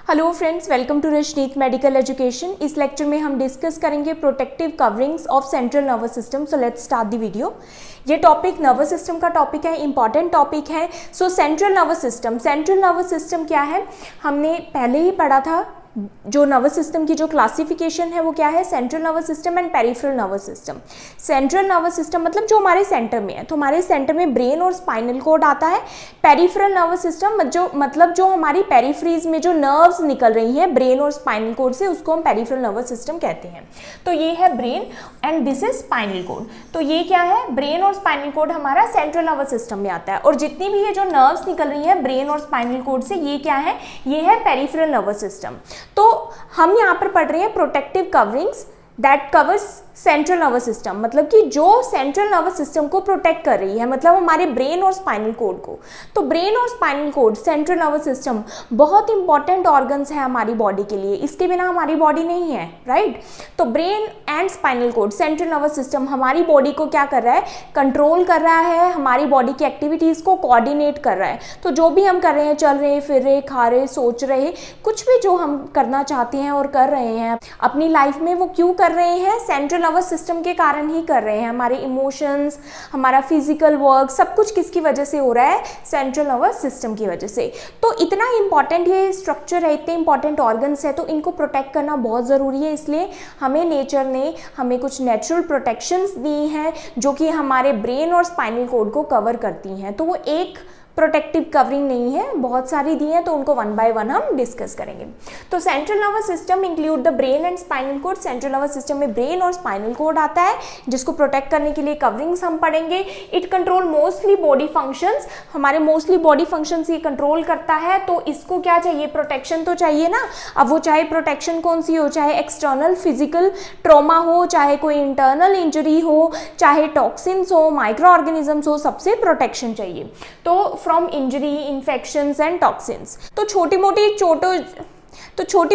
Hello friends, welcome to Rashneet medical education. इस lecture में हम डिस्कस करेंगे protective coverings of central nervous system. So let's start the video. ये topic nervous system का topic है, important topic है। So central nervous system क्या है, हमने पहले ही पढ़ा था। जो नर्वस सिस्टम की जो क्लासिफिकेशन है वो क्या है, central nervous system and peripheral nervous system. Central nervous system मतलब जो हमारे सेंटर में है, तो हमारे सेंटर में ब्रेन और स्पाइनल कोड आता है। पेरिफेरल नर्वस सिस्टम जो हमारी पेरिफ्रीज में जो नर्व्स निकल रही हैं ब्रेन और स्पाइनल कोड से, उसको हम पेरिफेरल नर्वस सिस्टम कहते हैं। तो ये है brain and this is spinal cord. तो ये क्या है, ब्रेन और स्पाइनल कोड हमारा सेंट्रल नर्वस सिस्टम में आता है। और जितनी भी ये जो नर्व्स निकल रही है ब्रेन और स्पाइनल कोड से, ये क्या है, ये है पेरिफेरल नर्वस सिस्टम। तो हम यहाँ पर पढ़ रहे हैं protective coverings that covers central nervous system, मतलब कि जो सेंट्रल नर्वस सिस्टम को प्रोटेक्ट कर रही है, मतलब हमारे ब्रेन और स्पाइनल कोड को। तो ब्रेन और spinal cord, central nervous system बहुत इंपॉर्टेंट ऑर्गन्स है हमारी बॉडी के लिए। इसके बिना हमारी बॉडी नहीं है, राइट। तो brain and spinal cord, central nervous system हमारी बॉडी को क्या कर रहा है, कंट्रोल कर रहा है, हमारी बॉडी की एक्टिविटीज को कोऑर्डिनेट कर रहा है। तो जो भी हम कर रहे हैं, चल रहे, फिर रहे, खा रहे, सोच रहे, कुछ भी जो हम करना चाहते हैं और कर रहे हैं अपनी लाइफ में, वो क्यों कर रहे हैं, सेंट्रल नर्वस सिस्टम के कारण ही कर रहे हैं। हमारे इमोशंस, हमारा फिजिकल वर्क, सब कुछ किसकी वजह से हो रहा है, सेंट्रल नर्वस सिस्टम की वजह से। तो इतना इंपॉर्टेंट ये स्ट्रक्चर है, इतने इंपॉर्टेंट ऑर्गन्स है, तो इनको प्रोटेक्ट करना बहुत ज़रूरी है। इसलिए हमें नेचर ने हमें कुछ नेचुरल प्रोटेक्शंस दी हैं जो कि हमारे ब्रेन और स्पाइनल कोड को कवर करती हैं। तो वो एक प्रोटेक्टिव कवरिंग नहीं है, बहुत सारी दी हैं, तो उनको वन बाय वन हम डिस्कस करेंगे। तो central nervous system include the brain and spinal cord. Central nervous system में ब्रेन और स्पाइनल कोड आता है, जिसको प्रोटेक्ट करने के लिए कवरिंग्स हम पढ़ेंगे। It control mostly body functions, हमारे मोस्टली बॉडी फंक्शंस ये कंट्रोल करता है। तो इसको क्या चाहिए, प्रोटेक्शन तो चाहिए ना। अब वो चाहे प्रोटेक्शन कौन सी हो, चाहे एक्सटर्नल फिजिकल ट्रॉमा हो, चाहे कोई इंटरनल इंजरी हो, चाहे टॉक्सिन्स हो, माइक्रो ऑर्गेनिजम्स हो, सबसे प्रोटेक्शन चाहिए। तो from injury, infections and toxins. तो छोटी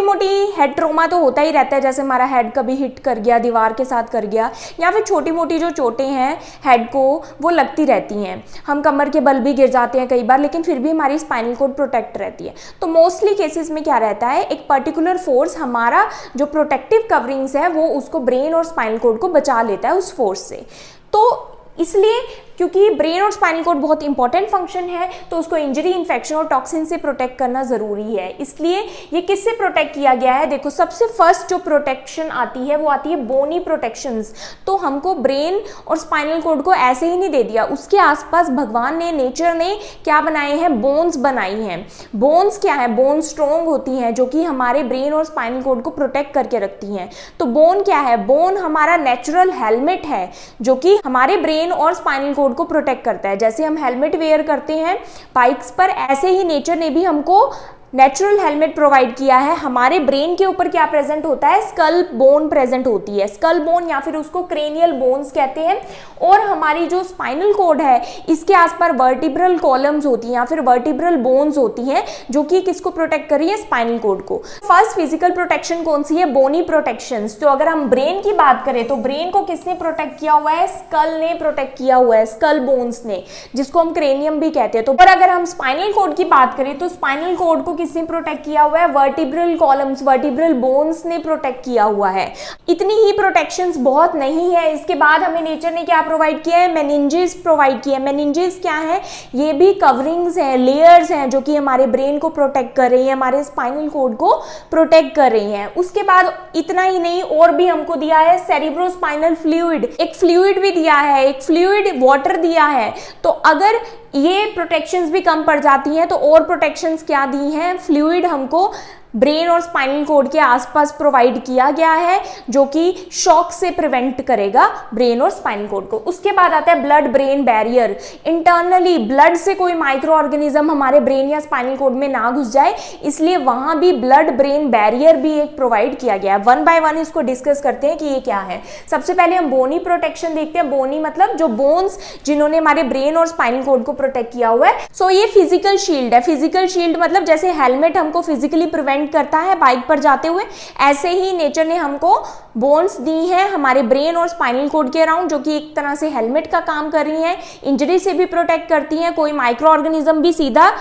मोटी हेड ट्रोमा तो होता ही रहता है, जैसे हमारा हेड कभी हिट कर गया, दीवार के साथ कर गया, या फिर छोटी मोटी जो चोटें हैं हेड को, वो लगती रहती हैं। हम कमर के बल भी गिर जाते हैं कई बार, लेकिन फिर भी हमारी स्पाइनल कोड प्रोटेक्ट रहती है। तो मोस्टली केसेस में क्या रहता है, एक पर्टिकुलर फोर्स, हमारा जो प्रोटेक्टिव कवरिंग्स है वो उसको ब्रेन और स्पाइनल कोड को बचा लेता है उस फोर्स से। तो इसलिए क्योंकि ब्रेन और स्पाइनल कोड बहुत इंपॉर्टेंट फंक्शन है, तो उसको इंजरी, इन्फेक्शन और टॉक्सिन से प्रोटेक्ट करना ज़रूरी है। इसलिए ये किससे प्रोटेक्ट किया गया है, देखो सबसे फर्स्ट जो प्रोटेक्शन आती है वो आती है बोनी प्रोटेक्शंस। तो हमको ब्रेन और स्पाइनल कोड को ऐसे ही नहीं दे दिया, उसके आसपास भगवान ने, नेचर ने क्या बनाए हैं, बोन्स बनाई हैं। बोन्स क्या है, बोन स्ट्रॉन्ग होती हैं जो कि हमारे ब्रेन और स्पाइनल कोड को प्रोटेक्ट करके रखती हैं। तो बोन क्या है, बोन हमारा नेचुरल हेलमेट है जो कि हमारे ब्रेन और स्पाइनल कोड को प्रोटेक्ट करता है। जैसे हम हेलमेट वेयर करते हैं बाइक्स पर, ऐसे ही नेचर ने भी हमको नेचुरल हेलमेट प्रोवाइड किया है। हमारे ब्रेन के ऊपर क्या प्रेजेंट होता है, स्कल बोन प्रेजेंट होती है, स्कल बोन या फिर उसको क्रेनियल बोन्स कहते हैं। और हमारी जो स्पाइनल कोड है, इसके आसपास वर्टिब्रल कॉलम्स होती हैं या फिर वर्टिब्रल बोन्स होती हैं जो कि किसको प्रोटेक्ट कर रही है, स्पाइनल कोड को। फर्स्ट फिजिकल प्रोटेक्शन कौन सी है, बोनी प्रोटेक्शंस। तो अगर हम ब्रेन की बात करें तो ब्रेन को किसने प्रोटेक्ट किया हुआ है, स्कल ने प्रोटेक्ट किया हुआ है, स्कल बोन्स ने, जिसको हम क्रेनियम भी कहते हैं। तो पर अगर हम स्पाइनल कोड की बात करें तो स्पाइनल कोड को किसने प्रोटेक्ट किया हुआ है, वर्टिब्रल कॉलम्स, वर्टिब्रल बोन्स ने प्रोटेक्ट किया हुआ है। इतनी ही प्रोटेक्शंस बहुत नहीं है। इसके बाद हमें नेचर ने क्या प्रोवाइड किया है, मेनिंजेस प्रोवाइड किया है। मेनिंजेस क्या है, ये भी कवरिंग्स हैं, लेयर्स हैं जो कि हमारे ब्रेन को प्रोटेक्ट कर रही है, हमारे स्पाइनल कोड को प्रोटेक्ट कर रही हैं। उसके बाद इतना ही नहीं, और भी हमको दिया है सेरिब्रोस्पाइनल फ्लूइड, एक फ्लूइड भी दिया है, एक फ्लूइड वाटर दिया है। तो अगर ये प्रोटेक्शंस भी कम पड़ जाती हैं तो और प्रोटेक्शंस क्या दी हैं, फ्लूइड हमको ब्रेन और स्पाइनल कोड के आसपास प्रोवाइड किया गया है जो कि शॉक से प्रिवेंट करेगा ब्रेन और स्पाइनल कोड को। उसके बाद आता है blood brain barrier. Internally blood से कोई माइक्रो ऑर्गेनिज्म हमारे ब्रेन या स्पाइनल कोड में ना घुस जाए, इसलिए वहां भी ब्लड ब्रेन बैरियर भी एक प्रोवाइड किया गया है। वन बाय वन इसको डिस्कस करते हैं कि ये क्या है। सबसे पहले हम बोनी प्रोटेक्शन देखते हैं। बोनी मतलब जो बोन्स जिन्होंने हमारे ब्रेन और स्पाइनल कोड को प्रोटेक्ट किया हुआ है। सो ये फिजिकल शील्ड है। फिजिकल शील्ड मतलब जैसे हेलमेट हमको फिजिकली प्रिवेंट करता है बाइक पर जाते हुए, ऐसे ही नेचर ने हमको बोन्स दी हैं हमारे ब्रेन और स्पाइनल कोड के अराउंड, जो कि एक तरह से हेलमेट का काम कर रही हैं, इंजरी से भी प्रोटेक्ट करती हैं। कोई माइक्रो ऑर्गेनिज्म भी सीधा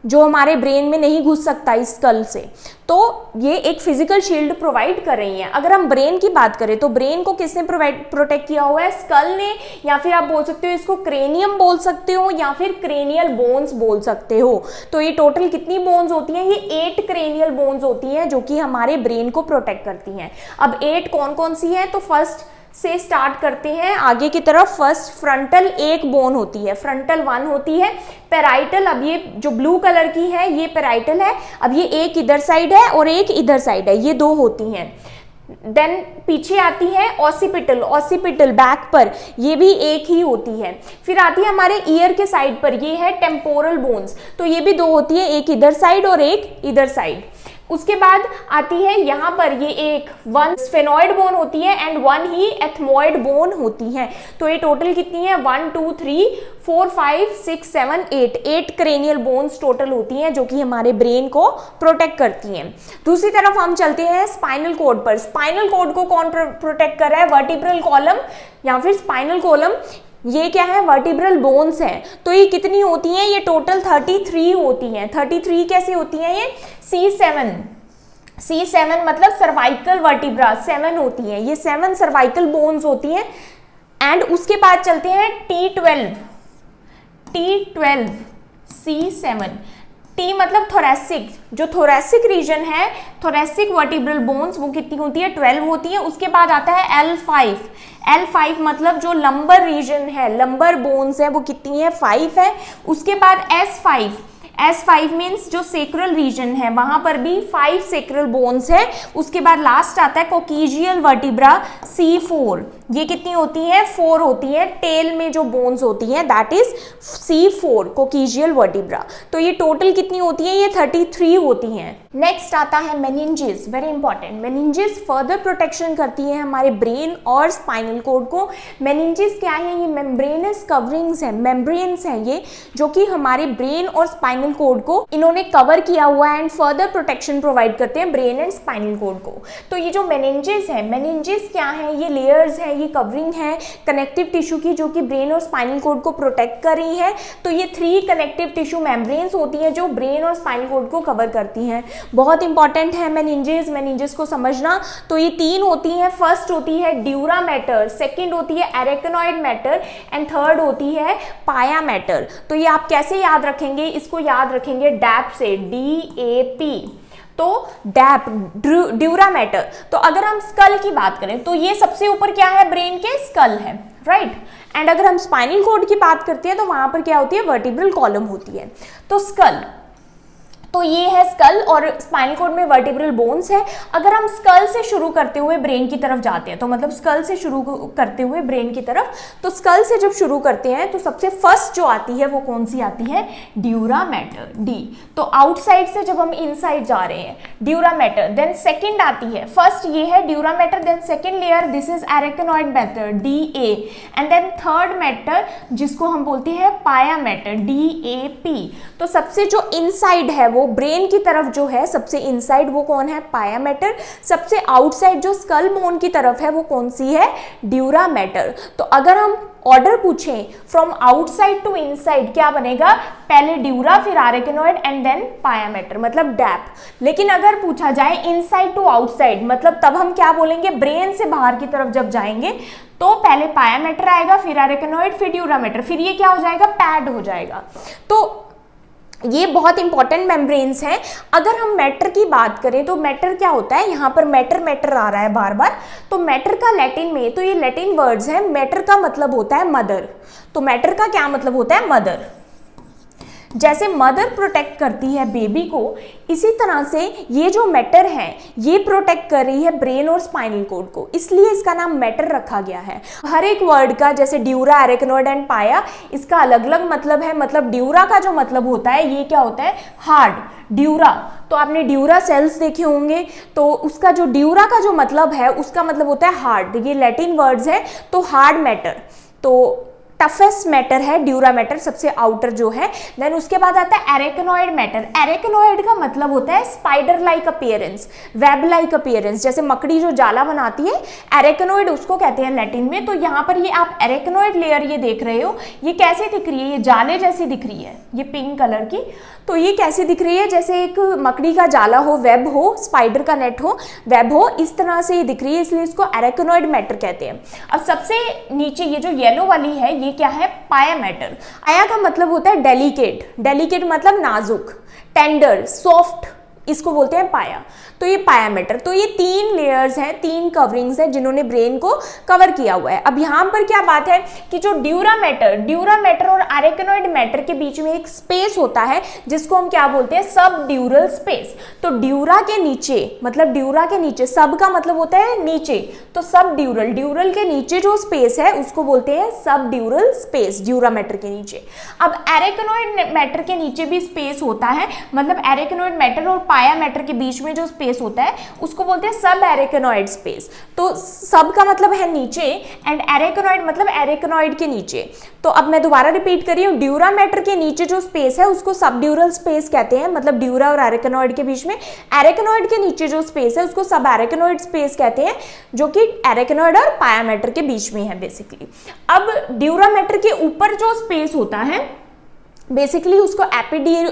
जो हमारे ब्रेन में नहीं घुस सकता इस स्कल से। तो ये एक फिजिकल शील्ड प्रोवाइड कर रही हैं। अगर हम ब्रेन की बात करें तो ब्रेन को किसने प्रोटेक्ट किया हुआ है? स्कल ने, या फिर आप बोल सकते हो इसको क्रेनियम बोल सकते हो, या फिर क्रेनियल बोन्स बोल सकते हो। तो ये टोटल कितनी बोन्स होती हैं? ये 8 क्रेनियल बोन्स होती हैं जो कि हमारे ब्रेन को प्रोटेक्ट करती हैं। अब 8 कौन कौन सी है? तो फर्स्ट से स्टार्ट करते हैं आगे की तरफ। फर्स्ट फ्रंटल एक बोन होती है, फ्रंटल 1 होती है। पेराइटल, अब ये जो ब्लू कलर की है ये पेराइटल है। अब ये एक इधर साइड है और एक इधर साइड है, ये 2 होती हैं। देन पीछे आती है ऑसिपिटल, ऑसिपिटल बैक पर, ये भी एक ही होती है। फिर आती है हमारे ईयर के साइड पर, ये है टेम्पोरल बोन्स, तो ये भी 2 होती है, एक इधर साइड और एक इधर साइड। उसके बाद आती है यहाँ पर ये एक 1 स्फेनॉइड बोन होती है एंड 1 ही एथमॉइड बोन होती है। तो ये टोटल कितनी है? 1 2 3 4 5 6 7 8 क्रेनियल बोन्स टोटल होती हैं जो कि हमारे ब्रेन को प्रोटेक्ट करती हैं। दूसरी तरफ हम चलते हैं स्पाइनल कॉर्ड पर। स्पाइनल कॉर्ड को कौन प्रोटेक्ट कर रहा है? वर्टिब्रल कॉलम या फिर स्पाइनल कॉलम। ये क्या है? वर्टिब्रल बोन्स हैं। तो ये कितनी होती हैं? ये टोटल 33 होती हैं। 33 कैसे होती हैं? ये C7 मतलब सर्वाइकल वर्टिब्रा 7 होती हैं, ये 7 सर्वाइकल बोन्स होती हैं। एंड उसके बाद चलते हैं T12 C7। T मतलब थोरेसिक, जो थोरेसिक रीजन है, थोरेसिक वर्टिब्रल बोन्स, वो कितनी होती है? 12 होती है। उसके बाद आता है L5 मतलब जो लंबर रीजन है, लंबर बोन्स है, वो कितनी है? 5 है। उसके बाद S5 मीन्स जो सेक्रल रीजन है, वहां पर भी 5 सेक्रल बोन्स है। उसके बाद लास्ट आता है कोकीजियल वर्टिब्रा C4, ये कितनी होती है? 4 होती है। टेल में जो बोन्स होती हैं दैट इज C4 कोकीजियल वर्टिब्रा। तो ये टोटल कितनी होती है? ये 33 होती हैं। नेक्स्ट आता है meninges, very important. Meninges further protection करती है हमारे ब्रेन और स्पाइनल कॉर्ड को। मेनिंजेस क्या है? ये मेम्ब्रेनस कवरिंग्स हैं, मेम्ब्रेन्स हैं ये, जो कि हमारे ब्रेन और स्पाइनल कोड को इन्होंने कवर किया हुआ है एंड फर्दर प्रोटेक्शन प्रोवाइड करते हैं ब्रेन एंड स्पाइनल कोड को। तो ये जो मेनिंजेस है, मेनिंजेस क्या है? ये लेयर्स है, ये कवरिंग है कनेक्टिव टिश्यू की, जो कि ब्रेन और स्पाइनल कोड को प्रोटेक्ट कर रही है। तो ये 3 कनेक्टिव टिश्यू मेम्ब्रेन्स होती हैं जो ब्रेन और स्पाइनल कोड को कवर करती हैं। बहुत इंपॉर्टेंट है मेनिंजेस को समझना। तो ये 3 होती हैं। फर्स्ट होती है ड्यूरा मैटर, सेकेंड होती है एरेक्नोइड मैटर एंड थर्ड होती है पाया मैटर। तो ये आप कैसे याद रखेंगे? इसको याद रखेंगे डैप से, DAP। तो डैप, ड्यूरा मैटर। तो अगर हम स्कल की बात करें तो ये सबसे ऊपर क्या है? ब्रेन के स्कल है, राइट। एंड अगर हम स्पाइनल कॉर्ड की बात करते हैं तो वहां पर क्या होती है? वर्टिब्रल कॉलम होती है। तो स्कल, तो ये है स्कल और स्पाइनल कॉर्ड में वर्टिब्रल बोन्स है। अगर हम स्कल से शुरू करते हुए ब्रेन की तरफ जाते हैं, तो मतलब स्कल से शुरू करते हुए ब्रेन की तरफ, तो स्कल से जब शुरू करते हैं तो सबसे फर्स्ट जो आती है वो कौन सी आती है? Dura matter, D। तो आउटसाइड से जब हम इनसाइड जा रहे हैं, ड्यूरा मैटर। देन सेकेंड आती है, फर्स्ट ये है dura mater, then second layer this is arachnoid mater, DA। And then third mater जिसको हम बोलते हैं पाया मैटर, DAP। तो सबसे जो इनसाइड है वो ब्रेन की तरफ जो है, सबसे इनसाइड वो कौन है? पाया मैटर। सबसे आउटसाइड जो स्कल बोन की तरफ है वो कौन सी है? Dura matter. तो अगर हम ऑर्डर पूछें फ्रॉम आउटसाइड टू इनसाइड, क्या बनेगा? पहले ड्यूरा, फिर एरेक्नोइड एंड देन पाया मैटर, मतलब डैप। लेकिन अगर पूछा जाए इनसाइड टू आउटसाइड, मतलब तब हम क्या बोलेंगे? ब्रेन से बाहर की तरफ जब जाएंगे तो पहले पाया मैटर आएगा, फिर एरेक्नोइड, फिर ड्यूरा मैटर, फिर ये क्या हो जाएगा? पैड हो जाएगा। तो ये बहुत इंपॉर्टेंट मेम्ब्रेन्स हैं। अगर हम मैटर की बात करें तो मैटर क्या होता है? यहाँ पर मैटर आ रहा है बार बार। तो मैटर का लैटिन में, तो ये लैटिन वर्ड्स हैं। मैटर का मतलब होता है मदर। तो मैटर का क्या मतलब होता है? मदर। जैसे मदर प्रोटेक्ट करती है बेबी को, इसी तरह से ये जो मैटर है ये प्रोटेक्ट कर रही है ब्रेन और स्पाइनल कॉर्ड को, इसलिए इसका नाम मैटर रखा गया है। हर एक वर्ड का, जैसे ड्यूरा, एरेक्नोइड एंड पाया, इसका अलग अलग मतलब है। मतलब ड्यूरा का जो मतलब होता है, ये क्या होता है? हार्ड। ड्यूरा, तो आपने ड्यूरा सेल्स देखे होंगे, तो उसका जो ड्यूरा का जो मतलब है उसका मतलब होता है हार्ड। ये लैटिन वर्ड्स है। तो हार्ड मैटर, तो टफेस्ट मैटर है ड्यूरा मैटर, सबसे आउटर जो है। देन उसके बाद आता है एरेकनॉइड मैटर। एरेकनॉइड का मतलब होता है spider like appearance, web like appearance, जैसे मकड़ी जो जाला बनाती है, एरेकनॉइड उसको कहते हैं लैटिन में। तो यहाँ पर ये आप एरेकनॉइड लेयर ये देख रहे हो, ये कैसे दिख रही है, ये जाले जैसी दिख रही है, ये पिंक कलर की। तो ये कैसे दिख रही है, जैसे एक मकड़ी का जाला हो, वेब हो, स्पाइडर का नेट हो, वेब हो, इस तरह से ये दिख रही है, इसलिए इसको एरेकनॉइड मैटर कहते हैं। अब सबसे नीचे ये जो येलो वाली है, ये क्या है, पाया मैटर। पाया का मतलब होता है डेलिकेट, डेलिकेट मतलब नाजुक, टेंडर, सॉफ्ट, इसको बोलते हैं पाया। तो ये पाया मैटर। तो ये 3 लेयर्स हैं, 3 कवरिंग्स हैं जिन्होंने ब्रेन को कवर किया हुआ है। अब यहाँ पर क्या बात है कि जो ड्यूरा मैटर और एरेकनॉइड मैटर के बीच में एक स्पेस होता है जिसको हम क्या बोलते हैं, सब ड्यूरल स्पेस। तो ड्यूरा के नीचे, मतलब ड्यूरा के नीचे, सब का मतलब होता है नीचे, तो सब ड्यूरल, ड्यूरल के नीचे जो स्पेस है उसको बोलते हैं सब ड्यूरल स्पेस, ड्यूरा मैटर के नीचे। अब एरेकनॉइड मैटर के नीचे भी स्पेस होता है, मतलब एरेकनॉइड मैटर और पाया मैटर के बीच में जो स्पेस होता है उसको बोलते हैं सब एरेकनॉइड स्पेस। तो सब का मतलब है नीचे एंड एरेकनॉइड मतलब एरेकनॉइड के नीचे। तो अब मैं दोबारा रिपीट कर रही हूँ, ड्यूरा मैटर के नीचे जो स्पेस है उसको सब ड्यूरल स्पेस कहते हैं, मतलब ड्यूरा और एरेकनॉइड के बीच में। एरेकनॉइड के नीचे जो स्पेस है उसको सब एरेकनॉइड स्पेस कहते हैं, जो कि एरेकनॉइड और पाया मैटर के बीच में है बेसिकली। अब ड्यूरा मैटर के ऊपर जो स्पेस होता है बेसिकली उसको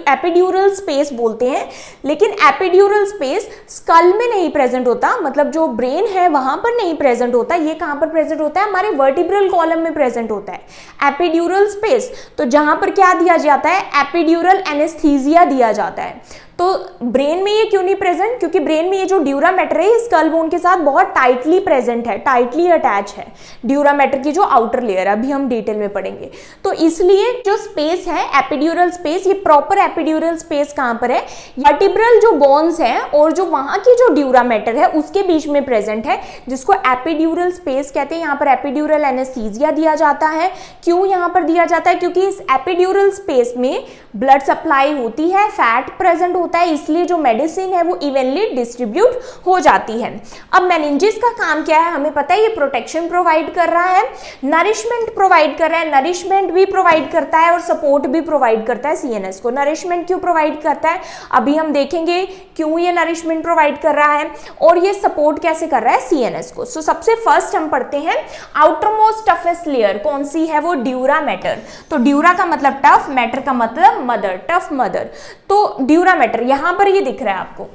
एपिड्यूरल स्पेस बोलते हैं, लेकिन एपिड्यूरल स्पेस स्कल में नहीं प्रेजेंट होता, मतलब जो ब्रेन है वहां पर नहीं प्रेजेंट होता। ये कहां पर प्रेजेंट होता है, हमारे वर्टिब्रल कॉलम में प्रेजेंट होता है एपिड्यूरल स्पेस। तो जहां पर क्या दिया जाता है, एपिड्यूरल एनेस्थीसिया दिया जाता है। तो ब्रेन में ये क्यों नहीं प्रेजेंट, क्योंकि ब्रेन में ये जो ड्यूरा मैटर है स्कल बोन के साथ बहुत टाइटली प्रेजेंट है, टाइटली अटैच है ड्यूरा मैटर की जो आउटर लेयर, अभी हम डिटेल में पढ़ेंगे। तो इसलिए जो स्पेस है एपिड्यूरल स्पेस, ये प्रॉपर एपिड्यूरल स्पेस कहां पर है, वर्टिब्रल जो बोन्स हैं और जो वहां की जो ड्यूरा मैटर है उसके बीच में प्रेजेंट है, जिसको एपिड्यूरल स्पेस कहते हैं। यहाँ पर एपिड्यूरल एनेस्थीसिया दिया जाता है। क्यों यहाँ पर दिया जाता है, क्योंकि इस एपिड्यूरल स्पेस में ब्लड सप्लाई होती है, फैट प्रेजेंट होता है, इसलिए जो मेडिसिन है वो इवनली डिस्ट्रीब्यूट हो जाती है। अब मेनिंजेस का काम क्या है, हमें पता है ये प्रोटेक्शन प्रोवाइड कर रहा है, नरिशमेंट प्रोवाइड कर रहा है, नरिशमेंट भी प्रोवाइड करता है और सपोर्ट भी प्रोवाइड करता है सीएनएस को। नरिशमेंट क्यों प्रोवाइड करता है, अभी हम देखेंगे क्यों ये नरिशमेंट प्रोवाइड कर रहा है और ये सपोर्ट कैसे कर रहा है सीएनएस को। सो सबसे फर्स्ट हम पढ़ते हैं आउटर मोस्ट टफेस्ट लेयर कौन सी है, वो ड्यूरा मैटर। तो ड्यूरा का मतलब टफ, मैटर का मतलब मदर, टफ मदर। तो ड्यूरा मैटर यहां पर ये दिख रहा है आपको,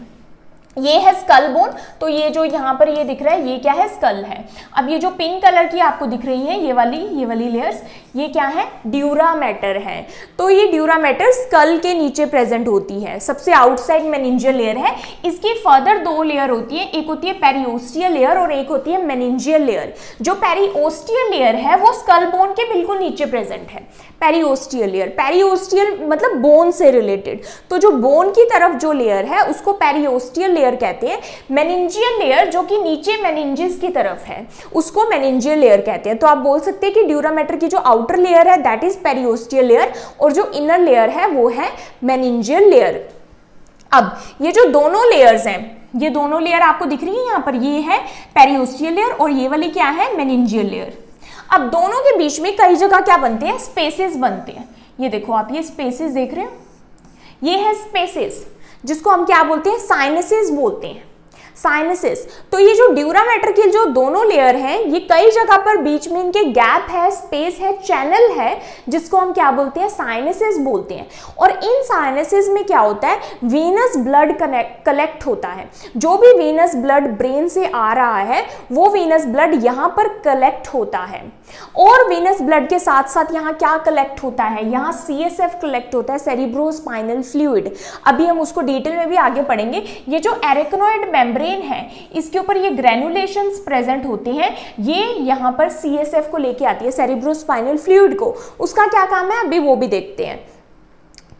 ये है स्कल बोन। तो ये जो यहाँ पर ये दिख रहा है ये क्या है, स्कल है। अब ये जो पिंक कलर की आपको दिख रही है ये वाली लेयर्स, ये क्या है, ड्यूरा मैटर है। तो ये ड्यूरा मैटर स्कल के नीचे प्रेजेंट होती है, सबसे आउटसाइड मेनिंजियल लेयर है। इसकी फर्दर 2 लेयर होती है, एक होती है पेरिओस्टियल लेयर और एक होती है मेनिंजियल लेयर। जो पेरिओस्टियल लेयर है वो स्कल बोन के बिल्कुल नीचे प्रेजेंट है, पेरिओस्टियल लेयर। पेरिओस्टियल मतलब बोन से रिलेटेड, तो जो बोन की तरफ जो लेयर है उसको पेरिओस्टियल लेयर कहते हैं। मेनिंजियल लेयर जो कि नीचे मेनिंजेस की तरफ है उसको मेनिंजियल लेयर कहते हैं। तो आप बोल सकते हैं कि ड्यूरा मैटर की जो आउटर लेयर है दैट इज पेरिओस्टियल लेयर और जो इनर लेयर है वो है मेनिंजियल लेयर। अब ये जो दोनों लेयर्स हैं, ये दोनों लेयर आपको दिख रही है यहाँ पर, ये है पेरिओस्टियल लेयर और ये वाली क्या है, मेनिंजियल लेयर। अब दोनों के बीच में कई जगह क्या बनते हैं, स्पेसेस बनते हैं। ये देखो आप ये स्पेसेस देख रहे हो, ये है स्पेसेस जिसको हम क्या बोलते हैं, साइनसेस बोलते हैं, साइनसेस। तो ये जो ड्यूरा मैटर के जो दोनों लेयर हैं ये कई जगह पर बीच में इनके गैप है, स्पेस है, चैनल है, जिसको हम क्या बोलते हैं, साइनसेस बोलते हैं। और इन साइनसेस में क्या होता है, वीनस ब्लड कलेक्ट होता है। जो भी वीनस ब्लड ब्रेन से आ रहा है वो वीनस ब्लड यहाँ पर कलेक्ट होता है। और वीनस ब्लड के साथ साथ यहाँ क्या कलेक्ट होता है, यहाँ CSF कलेक्ट होता है, सेरिब्रोस्पाइनल फ्लूइड। अभी हम उसको डिटेल में भी आगे पढ़ेंगे। ये जो एरेकनॉइड मेम्ब्रेन है इसके ऊपर ये ग्रेनुलेशंस प्रेजेंट होते हैं, ये यहाँ पर CSF को लेके आती है, सेरिब्रोस्पाइनल फ्लूइड को। उसका क्या काम है अभी वो भी देखते हैं।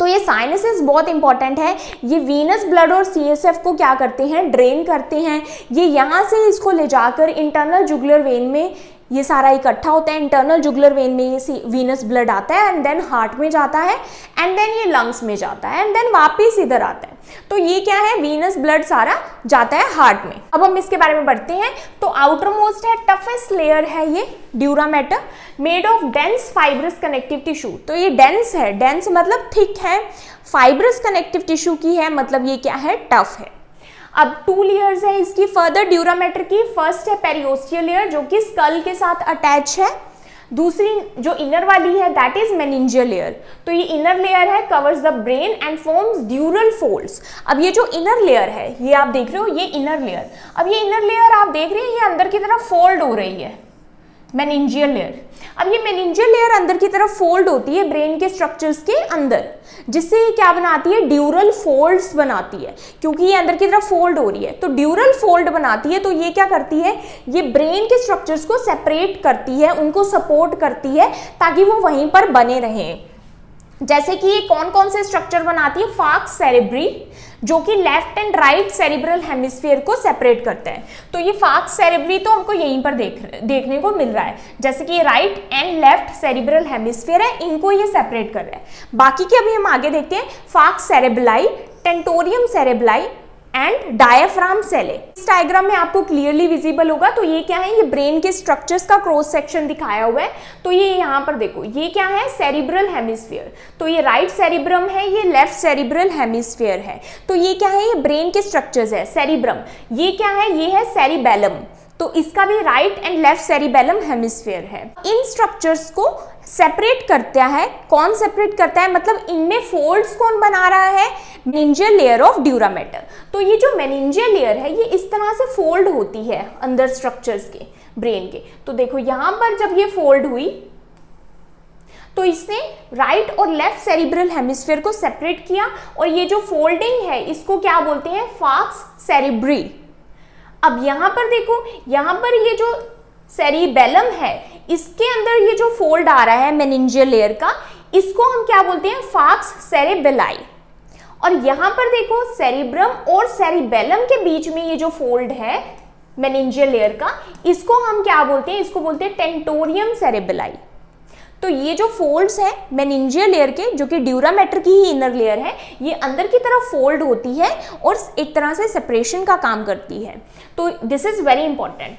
तो ये साइनसेस बहुत इंपॉर्टेंट है, ये वीनस ब्लड और CSF को क्या करते हैं, ड्रेन करते हैं। ये यहाँ से इसको ले जाकर इंटरनल जुगुलर वेन में ये सारा इकट्ठा होता है इंटरनल जुगुलर वेन में, ये वीनस ब्लड आता है एंड देन हार्ट में जाता है एंड देन ये लंग्स में जाता है एंड देन वापस इधर आता है। तो ये क्या है, वीनस ब्लड सारा जाता है हार्ट में। अब हम इसके बारे में पढ़ते हैं। तो आउटर मोस्ट है, टफेस्ट लेयर है ये dura mater, made of dense fibrous connective tissue. तो ये डेंस है, डेंस मतलब थिक है, फाइब्रस कनेक्टिव टिश्यू की है, मतलब ये क्या है, टफ है। अब 2 लेयर्स है इसकी फर्दर ड्यूरा मैटर की। फर्स्ट है पेरियोस्टियल लेयर जो कि स्कल के साथ अटैच है, दूसरी जो इनर वाली है दैट इज मेनिंजियल लेयर। तो ये इनर लेयर है, covers the brain and forms ड्यूरल folds. अब ये जो इनर लेयर है, ये आप देख रहे हो, ये इनर लेयर, अब ये इनर लेयर आप देख रहे हैं ये अंदर की तरफ फोल्ड हो रही है, मेनिंजियल लेयर। अब ये मेनिंजियल लेयर अंदर की तरफ फोल्ड होती है ब्रेन के स्ट्रक्चर्स के अंदर, जिससे ये क्या बनाती है, ड्यूरल फोल्ड्स बनाती है, क्योंकि ये अंदर की तरफ फोल्ड हो रही है तो ड्यूरल फोल्ड बनाती है। तो ये क्या करती है, ये ब्रेन के स्ट्रक्चर्स को सेपरेट करती है, उनको सपोर्ट करती है ताकि वो वहीं पर बने रहें। जैसे कि ये कौन कौन से स्ट्रक्चर बनाती है, फार्क्स सेरेब्री जो कि left and right cerebral hemisphere को सेपरेट करते हैं। तो ये फार्क्स सेरेब्री तो हमको यहीं पर देखने को मिल रहा है, जैसे कि ये right and left cerebral hemisphere है, इनको ये सेपरेट कर रहा है। बाकी के अभी हम आगे देखते हैं, फार्क्स सेरेब्लाई, टेंटोरियम सेरेब्लाई एंड डायफ्राम सेले। इस डायग्राम में आपको क्लियरली विजिबल होगा। तो ये क्या है, ये ब्रेन के स्ट्रक्चर्स का क्रॉस सेक्शन दिखाया हुआ है। तो ये यहाँ पर देखो, ये क्या है, सेरिब्रल हेमिस्फीयर। तो ये राइट सेरिब्रम है, ये लेफ्ट सेरिब्रल हेमिस्फीयर है। तो ये क्या है, ये ब्रेन के स्ट्रक्चर्स है। सेरिब्रम ये क्या है, ये है सेरिबेलम, तो इसका भी right and left cerebellum hemisphere है। इन स्ट्रक्चर्स को सेपरेट करता है, कौन सेपरेट करता है, मतलब इनमें फोल्ड्स कौन बना रहा है, meningeal layer of dura mater. तो ये जो मेनिंजियल लेयर है ये इस तरह से फोल्ड होती है अंदर स्ट्रक्चर्स के ब्रेन के। तो देखो यहां पर जब ये फोल्ड हुई तो इसने राइट और लेफ्ट सेरिब्रल हेमिस्फीयर को सेपरेट किया, और ये जो फोल्डिंग है इसको क्या बोलते हैं, फार्क्स सेरेब्री। अब यहां पर देखो, यहां पर ये जो सेरिबेलम है इसके अंदर ये जो फोल्ड आ रहा है मेनिंजियल लेयर का, इसको हम क्या बोलते हैं, फार्क्स सेरेबेलाई। और यहां पर देखो सेरिब्रम और सेरिबेलम के बीच में ये जो फोल्ड है मेनिंजियल लेयर का, इसको हम क्या बोलते हैं, इसको बोलते हैं टेंटोरियम सेरेबेलाई। तो ये जो फोल्ड्स है मेनिंजियल लेयर के, जो कि ड्यूरा मैटर की ही इनर लेयर है, ये अंदर की तरफ फोल्ड होती है और एक तरह से सेपरेशन का काम करती है। तो दिस इज वेरी इंपॉर्टेंट।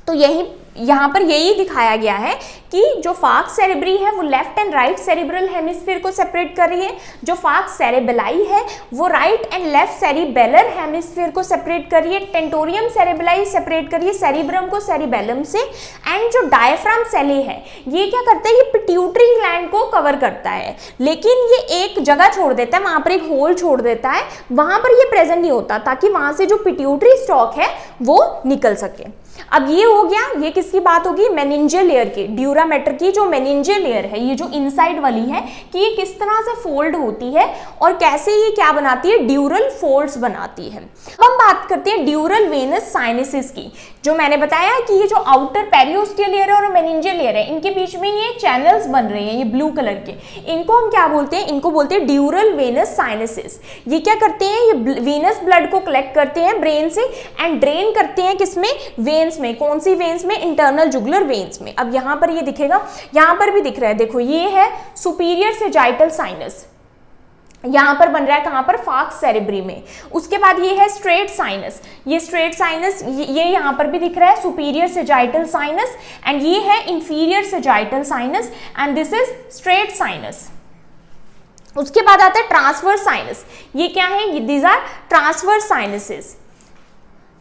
तो यहाँ पर यही दिखाया गया है कि जो फार्क्स सेरेब्री है वो left and right cerebral hemisphere को सेपरेट कर रही है, जो फार्क्स सेरेबेलाई है वो right and left cerebellar hemisphere को सेपरेट कर रही है, टेंटोरियम सेरेबेलाई सेपरेट कर रही है सेरिब्रम को सेरिबेलम से, एंड जो डायफ्राम सेले है ये क्या करता है, ये पिट्यूटरी ग्लैंड को कवर करता है, लेकिन ये एक जगह छोड़ देता है, वहां पर एक होल छोड़ देता है, वहां पर ये प्रेजेंट नहीं होता ताकि वहां से जो पिट्यूटरी स्टॉक है वो निकल सके। अब ये हो गया, ये किसकी बात होगी, मेनिंजियल लेयर की, ड्यूरा मैटर की जो मेनिंजियल लेयर है, ये जो इनसाइड वाली है, कि ये किस तरह से फोल्ड होती है और कैसे ये क्या बनाती है, ड्यूरल फोल्ड्स बनाती है। अब हम बात करते हैं ड्यूरल वेनस साइनसिस की। जो मैंने बताया कि ये जो आउटर पेरियोस्टियल लेयर है और मेनिंजियल लेयर है, इनके बीच में ये चैनल्स बन रहे हैं, ये ब्लू कलर के, इनको हम क्या बोलते हैं, इनको बोलते हैं ड्यूरल वेनस साइनसिस। ये क्या करते हैं, ये वीनस ब्लड को कलेक्ट करते हैं ब्रेन से एंड ड्रेन करते हैं किसमें, वेन्स में। कौन सी वेन्स में, इंटरनल जुगुलर वेन्स में। अब यहां पर ये दिखेगा, यहां पर भी दिख रहा है, देखो ये है सुपीरियर सेजाइटल साइनस, यहां पर बन रहा है कहां पर, फार्क्स सेरेब्री में। उसके बाद ये है स्ट्रेट साइनस, ये स्ट्रेट साइनस ये यहां पर भी दिख रहा है, सुपीरियर सेजाइटल साइनस, एंड ये है inferior sagittal sinus, and this is straight sinus. उसके बाद आता है ट्रांसवर्स साइनस, ये क्या है, दीज आर ट्रांसवर्स साइनसेस।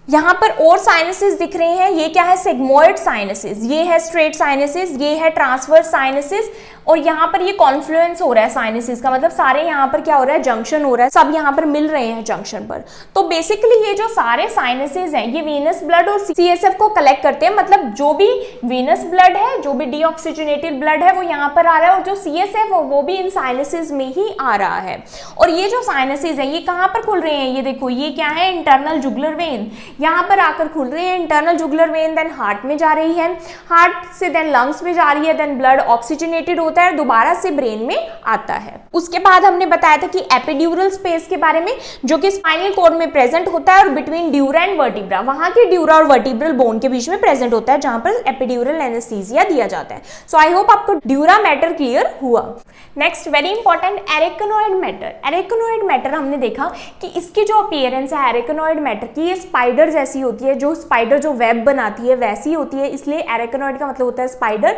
यहाँ पर और साइनसेस दिख रहे हैं, ये क्या है, सिग्मोइड साइनसेस, ये है स्ट्रेट साइनसेस, ये है ट्रांसवर्स साइनसेस, और यहाँ पर ये कॉन्फ्लुएंस हो रहा है साइनसेस का, मतलब सारे यहाँ पर क्या हो रहा है, जंक्शन हो रहा है, सब यहाँ पर मिल रहे हैं जंक्शन पर। तो बेसिकली ये जो सारे साइनसेस हैं ये वीनस ब्लड और सीएसएफ को कलेक्ट करते हैं, मतलब जो भी वीनस ब्लड है, जो भी डीऑक्सीजनेटेड ब्लड है वो यहाँ पर आ रहा है, और जो सीएसएफ है वो भी इन साइनसेस में ही आ रहा है। और ये जो साइनसेस है ये कहाँ पर खुल रहे हैं, ये देखो ये क्या है, इंटरनल जुगुलर वेन, यहाँ पर आकर खुल रहे हैं internal jugular vein, then heart में जा रही है, हार्ट से देन लंग्स में जा रही है, देन ब्लड ऑक्सीजनेटेड होता होता है, दोबारा से ब्रेन में आता है। उसके बाद हमने बताया था कि एपिड्यूरल स्पेस के बारे में, जो कि स्पाइनल कॉर्ड में प्रेजेंट होता है और बिटवीन ड्यूरा एंड वर्टिब्रा, वहां के ड्यूरा और वर्टिब्रल बोन के बीच में प्रेजेंट होता है, जहां पर एपिड्यूरल एनेस्थीसिया दिया जाता है। सो आई होप आपको ड्यूरा मैटर क्लियर हुआ। Next very important, arachnoid mater. Arachnoid mater हमने देखा कि इसकी जो अपीयरेंस है एरेकनोइड मैटर की, ये स्पाइडर जैसी होती है, जो स्पाइडर जो वेब बनाती है वैसी होती है, इसलिए एरेकनोइड का मतलब होता है स्पाइडर,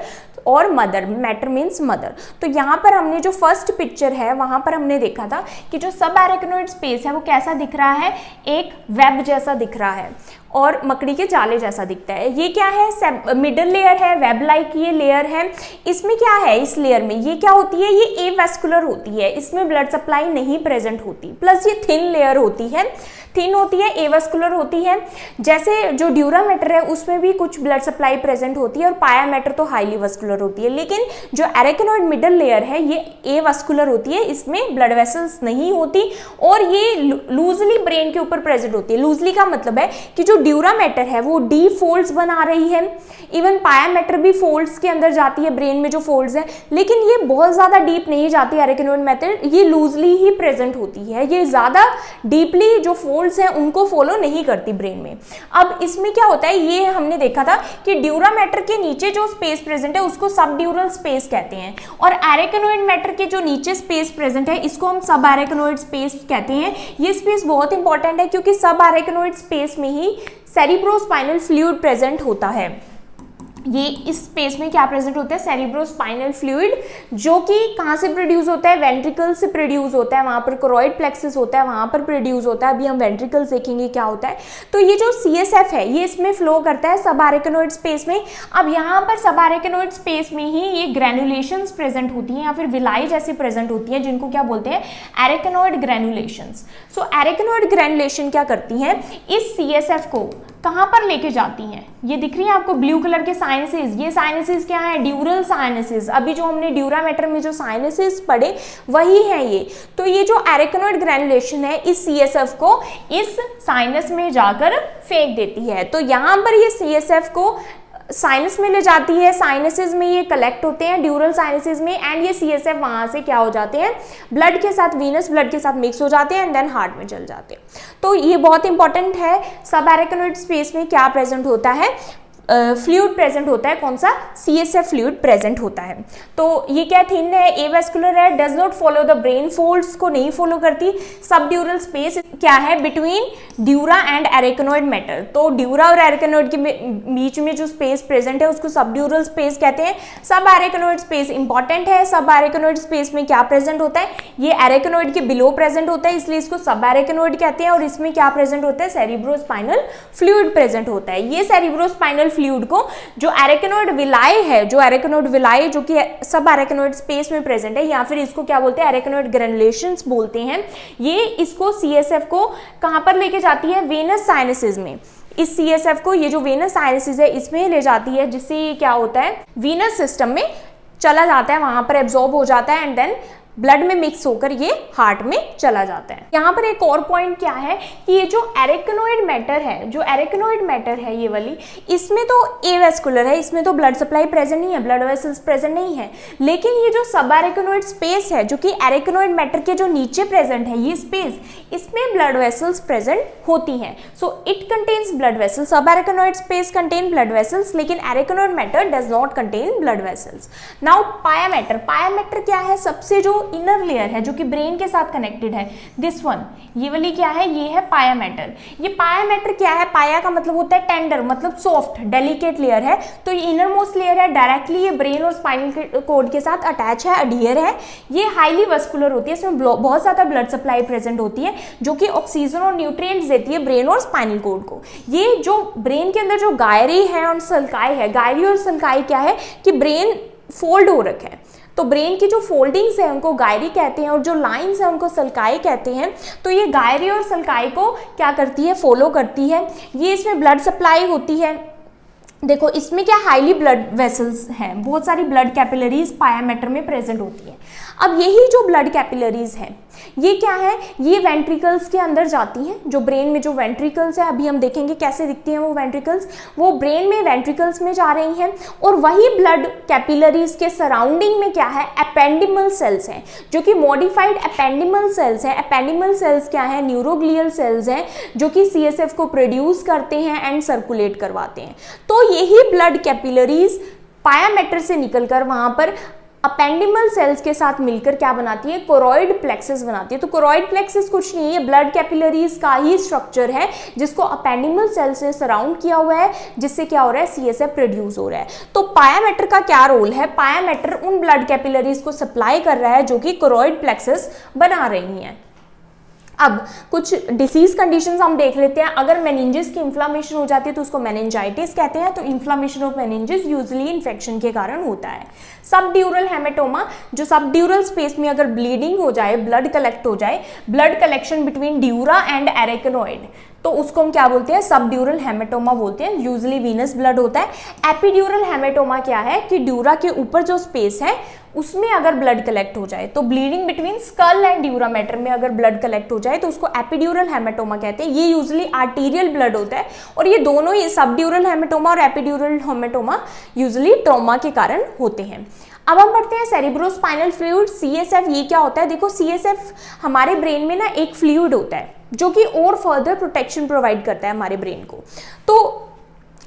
और मदर, मैटर मीन्स मदर। तो यहाँ पर हमने जो फर्स्ट पिक्चर है वहां पर हमने देखा था कि जो सब एरेकनोइड स्पेस है वो कैसा दिख रहा है, एक वेब जैसा दिख रहा है और मकड़ी के जाले जैसा दिखता है। ये क्या है, मिडल लेयर है, वेब लाइक ये लेयर है। इसमें क्या है, इस लेयर में ये क्या होती है, ये एवास्कुलर होती है, इसमें ब्लड सप्लाई नहीं प्रेजेंट होती, प्लस ये थिन लेयर होती है, थिन होती है, एवास्कुलर होती है। जैसे जो ड्यूरा मैटर है उसमें भी कुछ ब्लड सप्लाई प्रेजेंट होती है और पाया मैटर तो हाईली वस्कुलर होती है, लेकिन जो एरेकनोइड मिडल लेयर है ये एवास्कुलर होती है, इसमें ब्लड वेसल्स नहीं होती और ये लूजली ब्रेन के ऊपर प्रेजेंट होती है। लूजली का मतलब है कि जो ड्यूरा मैटर है वो डीप फोल्ड्स बना रही है, इवन पाया मैटर भी फोल्ड्स के अंदर जाती है, ब्रेन में जो फोल्ड्स है, लेकिन ये बहुत ज्यादा डीप नहीं जाती एरेकनोइड मैटर, ये लूजली ही प्रेजेंट होती है, ये ज्यादा डीपली जो फोल्ड्स हैं उनको फॉलो नहीं करती ब्रेन में। अब इसमें क्या होता है, ये हमने देखा था कि ड्यूरा मैटर के नीचे जो स्पेस प्रेजेंट है उसको सब ड्यूरल स्पेस कहते हैं, और एरेकनोइड मैटर के जो नीचे स्पेस प्रेजेंट है इसको हम सब एरेकनोइड स्पेस कहते हैं। ये स्पेस बहुत इंपॉर्टेंट है क्योंकि सब एरेकनोइड स्पेस में ही सेरिब्रोस्पाइनल फ्लूइड प्रेजेंट होता है। ये इस स्पेस में क्या प्रेजेंट होता है, सेरिब्रोस्पाइनल फ्लूइड, जो कि कहाँ से प्रोड्यूस होता है, वेंट्रिकल से प्रोड्यूस होता है, वहां पर कोरोइड प्लेक्सस होता है, वहां पर प्रोड्यूस होता है। अभी हम वेंट्रिकल्स देखेंगे क्या होता है। तो ये जो CSF है ये इसमें फ्लो करता है सब एरेकनोइड स्पेस में। अब यहाँ पर सब एरेकनोइड स्पेस में ही ये ग्रैनुलेशंस प्रेजेंट होती हैं या फिर विलाई जैसी प्रेजेंट होती हैं, जिनको क्या बोलते हैं, एरेकनोइड ग्रैनुलेशंस। सो एरेकनोइड ग्रैनुलेशन क्या करती हैं, इस CSF को कहाँ पर लेके जाती हैं, ये दिख रही है आपको ब्लू कलर के साइनसेस, ये साइनसेस क्या है, ड्यूरल साइनसेस। अभी जो हमने ड्यूरा मैटर में जो साइनसेस पढ़े वही है ये। तो ये जो एरेकनोइड ग्रैनुलेशन है इस CSF को इस साइनस में जाकर फेंक देती है। तो यहाँ पर ये CSF को साइनस में ले जाती है, साइनसेस में ये कलेक्ट होते हैं ड्यूरल साइनसेस में, एंड ये CSF वहां से क्या हो जाते हैं, ब्लड के साथ, वीनस ब्लड के साथ मिक्स हो जाते हैं एंड देन हार्ट में चल जाते हैं। तो ये बहुत इंपॉर्टेंट है, सब एरेकनोइड स्पेस में क्या प्रेजेंट होता है, फ्लूइड प्रेजेंट होता है, कौन सा, CSF फ्लूइड प्रेजेंट होता है। तो ये क्या थिन है, एवास्कुलर है, does not follow the brain folds को नहीं फॉलो करती। सब ड्यूरल स्पेस क्या है, between dura and arachnoid matter. तो ड्यूरा और एरेकनोइड के बीच में जो स्पेस प्रेजेंट है उसको सब ड्यूरल स्पेस कहते हैं। सब एरेकनोइड स्पेस इंपॉर्टेंट है। सब एरेकनोइड स्पेस में क्या प्रेजेंट होता है, ये एरेकनोइड के बिलो प्रेजेंट होता है, इसलिए इसको सब एरेकनोइड कहते हैं। और इसमें क्या प्रेजेंट होता है, सेरिब्रोस्पाइनल फ्लूइड प्रेजेंट होता है। ये सेरिब्रोस्पाइनल फ्लूइड को जो एरेकनोइड विलाई है, जो एरेकनोइड विलाई जो कि सब एरेकनोइड स्पेस में प्रेजेंट है, या फिर इसको क्या बोलते हैं, एरेकनोइड ग्रैनुलेशंस बोलते हैं। ये इसको CSF को कहां पर लेके जाती है, वेनस साइनसेस में। इस CSF को, ये जो वेनस साइनसेस है इसमें ले जाती है, जिससे ये क्या होता है, वीनस सिस्टम में चला जाता है, वहां पर एब्जॉर्ब हो जाता है एंड देन ब्लड में मिक्स होकर ये हार्ट में चला जाता है। यहाँ पर एक और पॉइंट क्या है कि ये जो एरेकनोइड मैटर है, जो एरेकनोइड मैटर है ये वाली, इसमें तो एवास्कुलर है, इसमें तो ब्लड सप्लाई प्रेजेंट नहीं है, ब्लड वेसल्स प्रेजेंट नहीं है। लेकिन ये जो सब एरेकनोइड स्पेस है, जो कि एरेकनोइड मैटर के जो नीचे प्रेजेंट है ये स्पेस, इसमें ब्लड वेसल्स प्रेजेंट होती हैं। So it contains blood vessels. Sub arachnoid space contain blood vessels, लेकिन arachnoid mater does not contain blood vessels. Now pia mater. Pia mater क्या है, सबसे जो इनर लेयर है जो कि ब्रेन के साथ कनेक्टेड है, दिस वन, ये वाली क्या है, ये है पाया मैटर। ये पाया मैटर क्या है, पाया का मतलब होता है टेंडर, मतलब सॉफ्ट, डेलिकेट लेयर है। तो ये इनर मोस्ट लेयर है, डायरेक्टली ये ब्रेन और स्पाइनल कॉर्ड के साथ अटैच है, अडियर है। ये हाईली वस्कुलर होती है, इसमें बहुत ज्यादा ब्लड सप्लाई प्रेजेंट होती है, जो कि ऑक्सीजन और न्यूट्रिएंट्स देती है ब्रेन और स्पाइनल कॉर्ड को। ये जो ब्रेन के अंदर जो गायरी है और सल्काई है, गायरी और सल्काई क्या है कि ब्रेन फोल्ड हो रखा है, तो ब्रेन की जो फोल्डिंग्स है उनको गायरी कहते हैं और जो लाइंस है उनको सल्काई कहते हैं। तो ये गायरी और सल्काई को क्या करती है, फॉलो करती है। ये इसमें ब्लड सप्लाई होती है। देखो इसमें क्या हाईली ब्लड वेसल्स हैं, बहुत सारी ब्लड कैपिलरीज पाया मैटर में प्रेजेंट होती है। अब यही जो ब्लड कैपिलरीज हैं ये क्या है, ये वेंट्रिकल्स के अंदर जाती हैं, जो ब्रेन में जो वेंट्रिकल्स है, अभी हम देखेंगे कैसे दिखती हैं वो वेंट्रिकल्स, वो ब्रेन में वेंट्रिकल्स में जा रही हैं। और वही ब्लड कैपिलरीज के सराउंडिंग में क्या है, एपेंडिमल सेल्स हैं, जो कि मॉडिफाइड एपेंडिमल सेल्स हैं। एपेंडिमल सेल्स क्या है, न्यूरोग्लियल सेल्स हैं, जो कि CSF को प्रोड्यूस करते हैं एंड सर्कुलेट करवाते हैं। तो यही ब्लड कैपिलरीज पाया मैटर से निकलकर वहां पर अपेंडिमल सेल्स के साथ मिलकर क्या बनाती है, कोरॉइड प्लेक्सस बनाती है। तो कोरॉइड प्लेक्सस कुछ नहीं है, ब्लड कैपिलरीज का ही स्ट्रक्चर है जिसको अपेंडिमल सेल से सराउंड किया हुआ है, जिससे क्या हो रहा है, CSF प्रोड्यूस हो रहा है। तो पाया मैटर का क्या रोल है, पाया मैटर उन ब्लड कैपिलरीज को सप्लाई कर रहा है जो कि कोरॉइड प्लेक्सस बना रही हैं। अब कुछ डिसीज कंडीशंस हम देख लेते हैं। अगर मेनिंजेस की इन्फ्लामेशन हो जाती है तो उसको मेनिंजाइटिस कहते हैं। तो inflammation of meninges usually infection के कारण होता है। सबड्यूरल हेमेटोमा, जो सबड्यूरल स्पेस में अगर ब्लीडिंग हो जाए, ब्लड कलेक्ट हो जाए, blood collection between dura and arachnoid, तो उसको हम क्या बोलते हैं, सबड्यूरल हेमेटोमा बोलते हैं। यूजुअली वीनस ब्लड होता है। एपिड्यूरल हेमेटोमा क्या है कि ड्यूरा के ऊपर जो स्पेस है उसमें अगर ब्लड कलेक्ट हो जाए, तो bleeding between skull and dura mater में अगर ब्लड कलेक्ट हो जाए तो उसको एपिड्यूरल हेमेटोमा कहते हैं। ये यूजुअली आर्टीरियल ब्लड होता है और ये दोनों ही सबड्यूरल हेमेटोमा और एपिड्यूरल हेमेटोमा यूजुअली ट्रॉमा के कारण होते हैं। अब हम बढ़ते हैं सेरिब्रोस्पाइनल फ्लूइड, CSF। ये क्या होता है, देखो CSF हमारे ब्रेन में ना एक फ्लूइड होता है जो कि और फर्दर प्रोटेक्शन प्रोवाइड करता है हमारे ब्रेन को। तो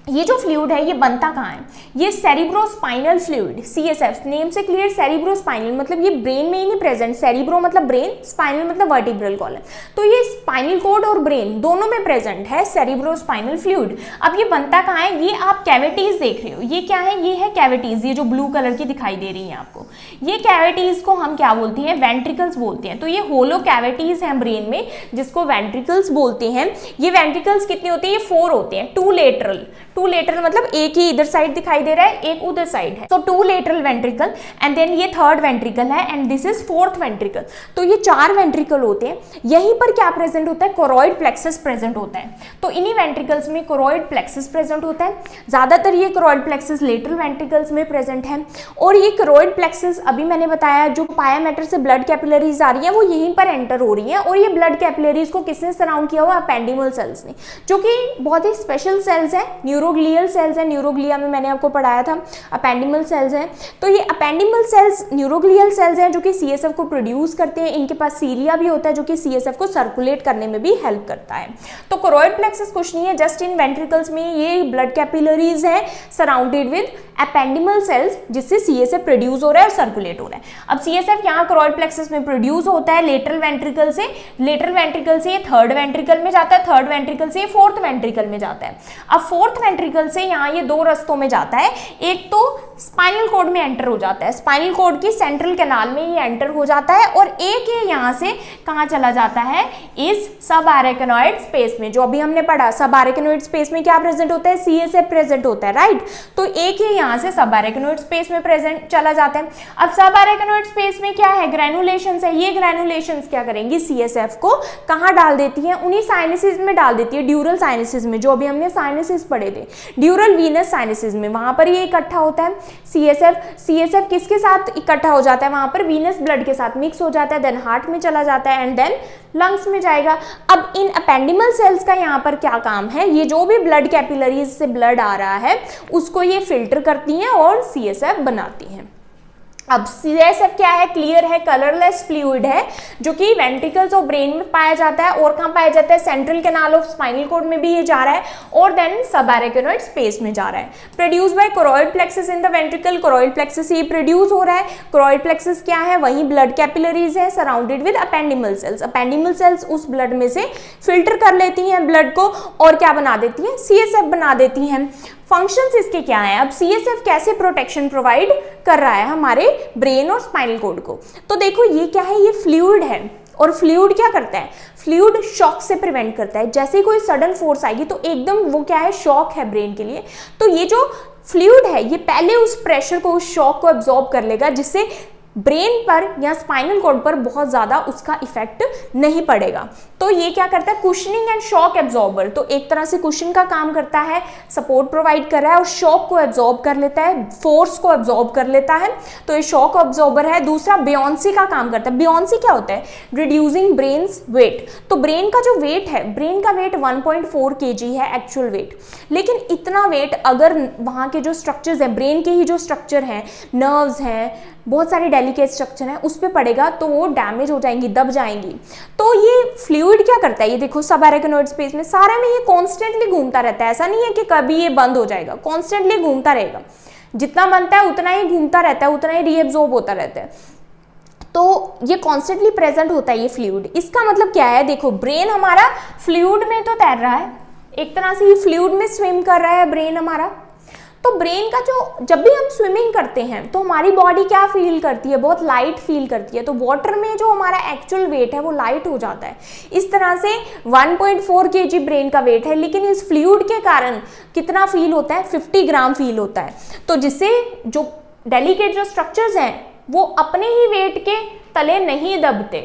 ये जो फ्लूइड है ये बनता कहाँ है, ये सेरिब्रोस्पाइनल फ्लूइड, CSF नेम से क्लियर, सेरिब्रोस्पाइनल मतलब ये ब्रेन में ही नहीं प्रेजेंट, सेरिब्रो मतलब ब्रेन, स्पाइनल मतलब वर्टिब्रल कॉलम, तो ये स्पाइनल कॉर्ड और ब्रेन दोनों में प्रेजेंट है सेरिब्रोस्पाइनल फ्लूइड। अब ये बनता कहाँ है, ये आप कैविटीज देख रहे हो, ये क्या है, ये है कैविटीज, ये जो ब्लू कलर की दिखाई दे रही है आपको, ये कैविटीज को हम क्या बोलते हैं, वेंट्रिकल्स बोलते हैं। तो ये होलो कैविटीज हैं ब्रेन में जिसको वेंट्रिकल्स बोलते हैं। ये वेंट्रिकल्स कितने होते हैं, ये 4 होते हैं। टू लेटरल मतलब एक ही इधर साइड दिखाई दे रहा है, एक उधर साइड है, तो 2 लेटरल वेंट्रिकल एंड देन ये 3rd वेंट्रिकल है and this is 4th ventricle. तो ये 4 वेंट्रिकल होते हैं। यहीं पर क्या प्रेजेंट होता है, कोरॉइड प्लेक्सस प्रेजेंट होता है। तो इन्हीं वेंट्रिकल्स में कोरॉइड प्लेक्सस प्रेजेंट होता है। ज्यादातर ये कोरॉइड प्लेक्सस लेटरल वेंट्रिकल्स में प्रेजेंट है। और ये कोरॉइड प्लेक्सस अभी मैंने बताया जो पाया मैटर से ब्लड कैपिलरीज आ रही है वो यहीं पर एंटर हो रही है। और ये ब्लड कैपिलरीज को किसने सराउंड किया हुआ, अपेंडिमल सेल्स ने, जो कि बहुत ही स्पेशल सेल्स है, न्यूरोग्लियल सेल्स है। न्यूरोग्लिया में मैंने आपको पढ़ाया था, अपेंडिमल सेल्स हैं। तो ये अपेंडिमल सेल्स न्यूरोग्लियल सेल्स हैं जो कि CSF को प्रोड्यूस करते हैं। इनके पास सीलिया भी होता है जो कि CSF को सर्कुलेट करने में भी हेल्प करता है। तो कोरॉइड प्लेक्सस कुछ नहीं है, जस्ट इन वेंट्रिकल्स में ये ब्लड कैपिलरीज है सराउंडेड विद एपेंडिमल सेल्स जिससे CSF प्रोड्यूस हो रहा है और सर्कुलेट हो रहा है। अब CSF यहाँ कोरॉइड प्लेक्सस में प्रोड्यूस होता है लेटरल वेंट्रिकल से, लेटरल वेंट्रिकल से ये 3rd वेंट्रिकल में जाता है, 3rd वेंट्रिकल से ये 4th वेंट्रिकल में जाता है। अब 4th वेंट्रिकल से यहाँ ये 2 रस्तों में जाता है। एक तो स्पाइनल कॉर्ड में एंटर हो जाता है, स्पाइनल कॉर्ड की सेंट्रल कैनाल में ये एंटर हो जाता है। और एक ये यहाँ से कहाँ चला जाता है, इस सब आरेकनॉइड स्पेस में, जो अभी हमने पढ़ा सब आरेकनॉइड स्पेस में क्या प्रेजेंट होता है, CSF प्रेजेंट होता है, राइट। तो एक ये यहाँ से सब आरेकनॉइड स्पेस में प्रेजेंट चला जाता है। अब सब आरेकनॉइड स्पेस में क्या है, ग्रैनुलेशंस है। ये ग्रैनुलेशंस क्या करेंगी, CSF को कहाँ डाल देती है, उन्हीं साइनसेस में डाल देती है, ड्यूरल साइनसेस में, जो अभी हमने साइनसेस पढ़े थे, ड्यूरल वीनस साइनसेस में, वहां पर ये इकट्ठा होता है। CSF किसके साथ इकट्ठा हो जाता है, वहां पर वीनस ब्लड के साथ मिक्स हो जाता है, देन हार्ट में चला जाता है एंड देन लंग्स में जाएगा। अब इन अपेंडिमल सेल्स का यहाँ पर क्या काम है, ये जो भी ब्लड कैपिलरीज से ब्लड आ रहा है उसको ये फिल्टर करती हैं और CSF बनाती हैं। अब CSF क्या है, क्लियर है, कलरलेस फ्लूइड है जो कि वेंट्रिकल्स और ब्रेन में पाया जाता है। और कहाँ पाया जाता है, central canal of spinal cord में भी ये जा रहा है और देन सबआरेकनॉइड स्पेस में जा रहा है। Produce by choroid plexus in the ventricle, choroid plexus ये प्रोड्यूस हो रहा है। कोरॉइड प्लेक्सस क्या है, वही ब्लड कैपिलरीज है सराउंडेड विद अपेंडिमल सेल्स। अपेंडिमल सेल्स उस ब्लड में से फिल्टर कर लेती हैं ब्लड को और क्या बना देती हैं, CSF बना देती हैं। फंक्शंस इसके क्या हैं, अब CSF कैसे प्रोटेक्शन प्रोवाइड कर रहा है हमारे ब्रेन और स्पाइनल कॉर्ड को। तो देखो ये क्या है, ये फ्लूइड है और फ्लूइड क्या करता है, फ्लूइड शॉक से प्रिवेंट करता है। जैसे कोई सडन फोर्स आएगी तो एकदम वो क्या है, शॉक है ब्रेन के लिए। तो ये जो फ्लूइड है ये पहले उस प्रेशर को, उस शॉक को एब्जॉर्ब कर लेगा जिससे ब्रेन पर या स्पाइनल कॉर्ड पर बहुत ज़्यादा उसका इफेक्ट नहीं पड़ेगा। तो ये क्या करता है, कुशनिंग एंड शॉक एब्जॉर्बर, तो एक तरह से कुशन का काम करता है, सपोर्ट प्रोवाइड कर रहा है और शॉक को एब्जॉर्ब कर लेता है, फोर्स को एब्जॉर्ब कर लेता है, तो ये शॉक एब्जॉर्बर है। दूसरा बियॉन्सी का काम करता है। बियॉन्सी क्या होता है, रिड्यूसिंग ब्रेन्स वेट, तो ब्रेन का जो वेट है, ब्रेन का वेट 1.4 kg है एक्चुअल वेट, लेकिन इतना वेट अगर वहाँ के जो स्ट्रक्चर्स हैं, ब्रेन के ही जो स्ट्रक्चर हैं, नर्व्स हैं, बहुत सारे डेलिकेट स्ट्रक्चर हैं, उस पर पड़ेगा तो वो डैमेज हो जाएंगी, दब जाएंगी। तो ये फ्लूइड क्या करता है, ये देखो सब एराकिनोइड स्पेस में सारा में ये कॉन्स्टेंटली घूमता रहता है, ऐसा नहीं है कि कभी ये बंद हो जाएगा, कॉन्स्टेंटली घूमता रहेगा, जितना बनता है उतना ही घूमता रहता है, उतना ही रीएब्जॉर्ब होता रहता है, तो ये कॉन्स्टेंटली प्रेजेंट होता है ये फ्लूइड। इसका मतलब क्या है, देखो ब्रेन हमारा फ्लूइड में तो तैर रहा है, एक तरह से ये फ्लूइड में स्विम कर रहा है ब्रेन हमारा। तो ब्रेन का जो, जब भी हम स्विमिंग करते हैं तो हमारी बॉडी क्या फील करती है, बहुत लाइट फील करती है, तो वाटर में जो हमारा एक्चुअल वेट है वो लाइट हो जाता है। इस तरह से 1.4 kg ब्रेन का वेट है, लेकिन इस फ्लूइड के कारण कितना फील होता है, 50 ग्राम फील होता है, तो जिससे जो डेलिकेट जो स्ट्रक्चर्स हैं वो अपने ही वेट के तले नहीं दबते,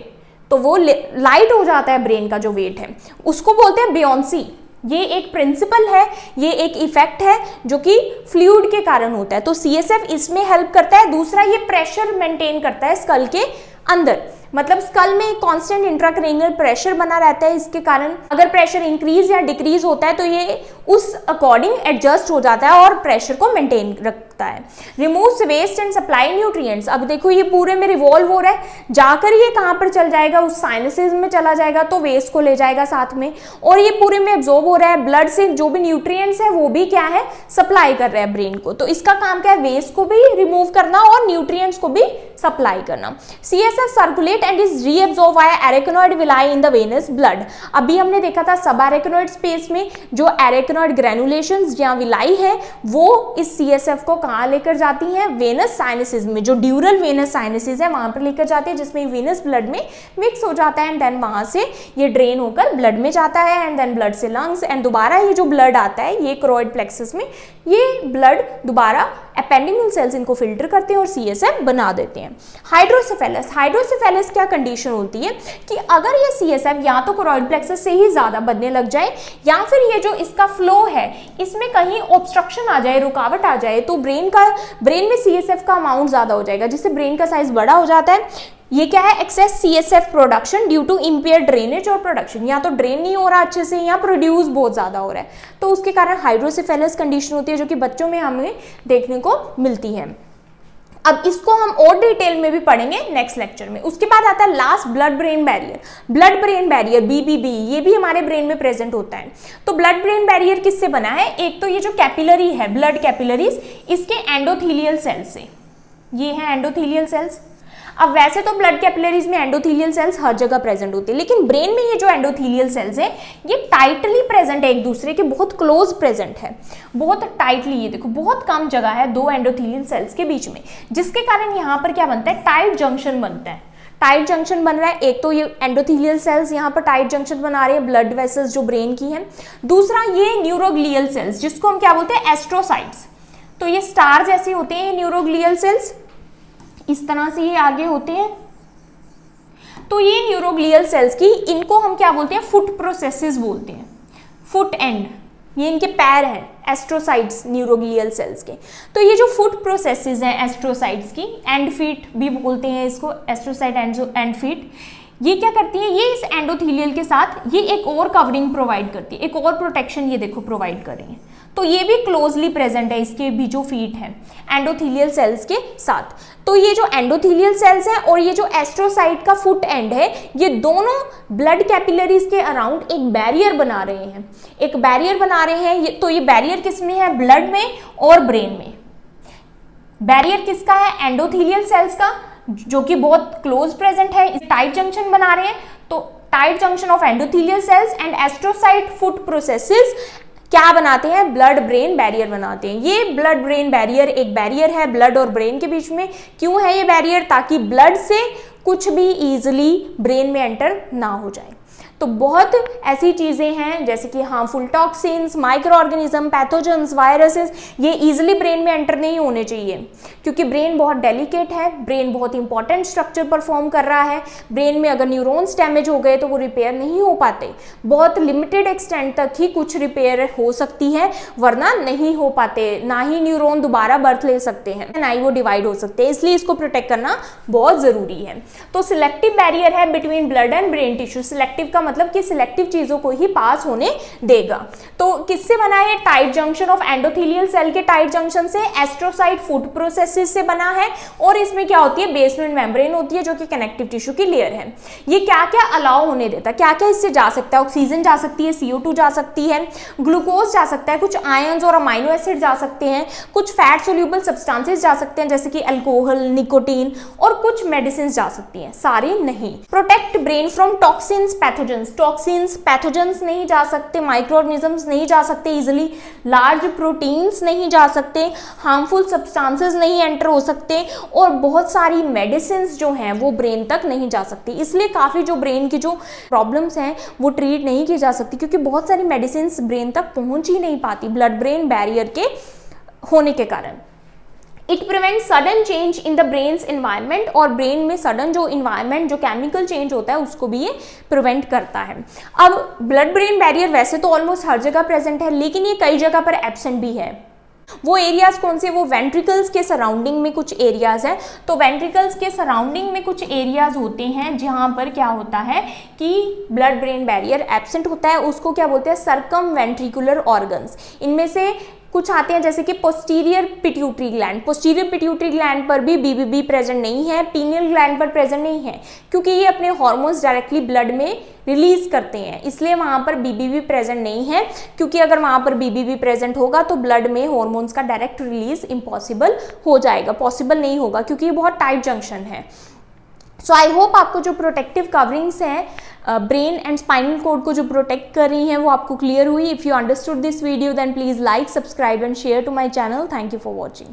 तो वो लाइट हो जाता है ब्रेन का जो वेट है, उसको बोलते हैं बियॉन्सी। ये एक प्रिंसिपल है, ये एक इफेक्ट है जो कि फ्लूइड के कारण होता है, तो CSF इसमें हेल्प करता है। दूसरा, ये प्रेशर मेंटेन करता है स्कल के अंदर, मतलब स्कल में एक कांस्टेंट इंट्राक्रैनियल प्रेशर बना रहता है, इसके कारण अगर प्रेशर इंक्रीज या डिक्रीज होता है तो ये उस अकॉर्डिंग एडजस्ट हो जाता है और प्रेशर को मेंटेन रखता है। Removes waste and supply nutrients, अब देखो ये पूरे में रिवॉल्व हो रहा है, जाकर ये कहाँ पर चल जाएगा, उस साइनसेस में चला जाएगा, तो वेस्ट को ले जाएगा साथ में, और ये पूरे में एब्जॉर्ब हो रहा है, ब्लड से जो भी न्यूट्रिएंट्स है वो भी क्या है, सप्लाई कर रहा है ब्रेन को, तो इसका काम क्या है, वेस्ट को भी रिमूव करना और न्यूट्रिएंट्स को भी सप्लाई करना। CSF circulate and is reabsorb via arachnoid villi in the venous blood. अभी हमने देखा था सब एराकिनोइड स्पेस में जो एराकिनोइड ग्रैनुलेशंस या विलाई है वो इस CSF को कहाँ लेकर जाती हैं, वेनस साइनसेस में, जो ड्यूरल वेनस साइनसेस है वहां पर लेकर जाती है, जिसमें वेनस ब्लड में मिक्स हो जाता है, एंड देन वहां से ये ड्रेन होकर ब्लड में जाता है, एंड देन ब्लड से लंग्स, एंड दोबारा ये जो ब्लड आता है ये क्रोइड प्लेक्सस में, ये ब्लड दोबारा एपेंडिकुलर सेल्स इनको फिल्टर करते हैं और CSF बना देते हैं। हाइड्रोसेफेलस, हाइड्रोसेफेलस क्या कंडीशन होती है कि अगर ये CSF या तो क्रोइड प्लेक्सस से ही ज्यादा बनने लग जाए या फिर ये जो इसका फ्लो है इसमें कहीं ऑब्स्ट्रक्शन आ जाए, रुकावट आ जाए, तो ब्रेन में CSF का अमाउंट ज्यादा हो जाएगा, जिससे ब्रेन का साइज बड़ा हो जाता है। ये क्या है, excess CSF production due to impair drainage और प्रोडक्शन, या तो ड्रेन नहीं हो रहा अच्छे से या प्रोड्यूस बहुत ज्यादा हो रहा है, तो उसके कारण हाइड्रोसेफेलस कंडीशन होती है जो कि बच्चों में हमें देखने को मिलती है। अब इसको हम और डिटेल में भी पढ़ेंगे नेक्स्ट लेक्चर में। उसके बाद आता है last, blood brain barrier. Blood brain barrier BBB, ये भी हमारे ब्रेन में प्रेजेंट होता है। तो ब्लड ब्रेन बैरियर किससे बना है, एक तो ये जो कैपिलरी है, ब्लड कैपिलरीज, इसके एंडोथीलियल सेल्स से, ये है एंडोथीलियल सेल्स। अब वैसे तो ब्लड कैपिलरीज में एंडोथीलियल सेल्स हर जगह प्रेजेंट होते हैं, लेकिन ब्रेन में ये जो एंडोथीलियल सेल्स है ये टाइटली प्रेजेंट है, एक दूसरे के बहुत क्लोज प्रेजेंट है, बहुत टाइटली। ये देखो बहुत कम जगह है दो एंडोथीलियल सेल्स के बीच में, जिसके कारण यहाँ पर क्या बनता है, टाइट जंक्शन बनता है। टाइट जंक्शन बन रहा है, एक तो ये एंडोथीलियल सेल्स यहाँ पर टाइट जंक्शन बना रहे हैं ब्लड वेसल्स जो ब्रेन की है, दूसरा ये न्यूरोग्लियल सेल्स जिसको हम क्या बोलते हैं, एस्ट्रोसाइट्स। तो ये स्टार जैसे होते हैं न्यूरोग्लियल सेल्स, इस तरह से ये आगे होते हैं। तो ये न्यूरोग्लियल सेल्स की, इनको हम क्या बोलते हैं, फुट प्रोसेसेस बोलते हैं, फुट एंड, ये इनके पैर हैं एस्ट्रोसाइट्स न्यूरोग्लियल सेल्स के। तो ये जो फुट प्रोसेसेस हैं एस्ट्रोसाइट्स की, एंड फीट भी बोलते हैं इसको, एस्ट्रोसाइट एंड फीट, ये क्या करती है, ये इस एंडोथीलियल के साथ ये एक और कवरिंग प्रोवाइड करती है, एक और प्रोटेक्शन ये देखो प्रोवाइड कर रही है। तो ये भी क्लोजली प्रेजेंट है, इसके भी जो फीट है एंडोथीलियल सेल्स के साथ। तो ये जो एंडोथीलियल सेल्स हैं और ये जो एस्ट्रोसाइट का फुट एंड है, ये दोनों ब्लड कैपिलरीज के अराउंड एक बैरियर बना रहे हैं, एक बैरियर बना रहे हैं। तो ये बैरियर किसमें है, ब्लड में और ब्रेन में। बैरियर किसका है, एंडोथीलियल सेल्स का, जो कि बहुत क्लोज प्रेजेंट है, टाइट जंक्शन बना रहे हैं। तो tight junction of endothelial cells and astrocyte foot processes क्या बनाते हैं, ब्लड ब्रेन बैरियर बनाते हैं। ये ब्लड ब्रेन बैरियर एक बैरियर है ब्लड और ब्रेन के बीच में। क्यों है ये बैरियर, ताकि ब्लड से कुछ भी इजीली ब्रेन में एंटर ना हो जाए। तो बहुत ऐसी चीज़ें हैं जैसे कि harmful toxins, micro organism, pathogens, viruses, ये ईजिली ब्रेन में एंटर नहीं होने चाहिए, क्योंकि ब्रेन बहुत डेलिकेट है, ब्रेन बहुत इंपॉर्टेंट स्ट्रक्चर परफॉर्म कर रहा है। ब्रेन में अगर न्यूरॉन्स डैमेज हो गए तो वो रिपेयर नहीं हो पाते, बहुत लिमिटेड एक्सटेंट तक ही कुछ रिपेयर हो सकती है, वरना नहीं हो पाते। ना ही न्यूरॉन दोबारा बर्थ ले सकते हैं, ना ही वो डिवाइड हो सकते हैं, इसलिए इसको प्रोटेक्ट करना बहुत ज़रूरी है। तो सिलेक्टिव बैरियर है between blood and brain tissue. Selective का मतलब कि सिलेक्टिव चीज़ों को ही पास होने देगा। तो किससे बना है? Tight junction of endothelial cell के टाइट जंक्शन से, एस्ट्रोसाइट फूड प्रोसेसेस से बना है, और इसमें क्या होती है? बेसमेंट मेम्ब्रेन होती है जो कि कनेक्टिव टिश्यू की लेयर है। ये क्या क्या अलाउ होने देता है, क्या क्या इससे जा सकता है? ऑक्सीजन जा सकती है, CO2 जा सकती है, ग्लूकोज जा सकता है, कुछ आयंस और अमाइनो एसिड जा सकते हैं, कुछ फैट सोल्यूबल सब्सटेंसेस जा सकते हैं जैसे कि अल्कोहल, निकोटीन, और कुछ मेडिसिन जा सकती हैं, सारी नहीं। Protect brain from toxins, pathogens. Toxins, pathogens नहीं जा सकते, माइक्रो ऑर्गेनिजम्स नहीं जा सकते इजिली, लार्ज प्रोटीन्स नहीं जा सकते, हार्मफुल सब्सटेंसेस नहीं एंटर हो सकते, और बहुत सारी मेडिसिन जो हैं वो ब्रेन तक नहीं जा सकती। इसलिए काफ़ी जो ब्रेन की जो प्रॉब्लम्स हैं वो ट्रीट नहीं की जा सकती, क्योंकि बहुत सारी मेडिसिन ब्रेन तक पहुंच ही नहीं पाती ब्लड ब्रेन बैरियर के होने के कारण। It prevent sudden change in the brains environment, और ब्रेन में सडन जो इन्वायरमेंट, जो केमिकल चेंज होता है उसको भी ये प्रिवेंट करता है। अब ब्लड ब्रेन बैरियर वैसे तो ऑलमोस्ट हर जगह प्रेजेंट है, लेकिन ये कई जगह पर एब्सेंट भी है। वो एरियाज कौन से? वो वेंट्रिकल्स के सराउंडिंग में कुछ एरियाज हैं। तो वेंट्रिकल्स के सराउंडिंग में कुछ एरियाज होते हैं जहां पर क्या होता है कि ब्लड ब्रेन बैरियर एब्सेंट होता है, उसको क्या बोलते हैं? Circum ventricular organs. इनमें से कुछ आते हैं जैसे कि posterior pituitary gland. Posterior pituitary gland पर भी BBB प्रेजेंट नहीं है, पीनियल ग्लैंड पर प्रेजेंट नहीं है, क्योंकि ये अपने हार्मोन्स डायरेक्टली ब्लड में रिलीज करते हैं, इसलिए वहां पर BBB प्रेजेंट नहीं है। क्योंकि अगर वहां पर BBB प्रेजेंट होगा तो ब्लड में हार्मोन्स का डायरेक्ट रिलीज इम्पॉसिबल हो जाएगा, पॉसिबल नहीं होगा, क्योंकि ये बहुत टाइट जंक्शन है। सो आई होप आपको जो प्रोटेक्टिव कवरिंग्स हैं ब्रेन एंड स्पाइनल कोड को जो प्रोटेक्ट कर रही हैं वो आपको क्लियर हुई। If you understood this video then please like, subscribe and share to my channel. Thank you for watching.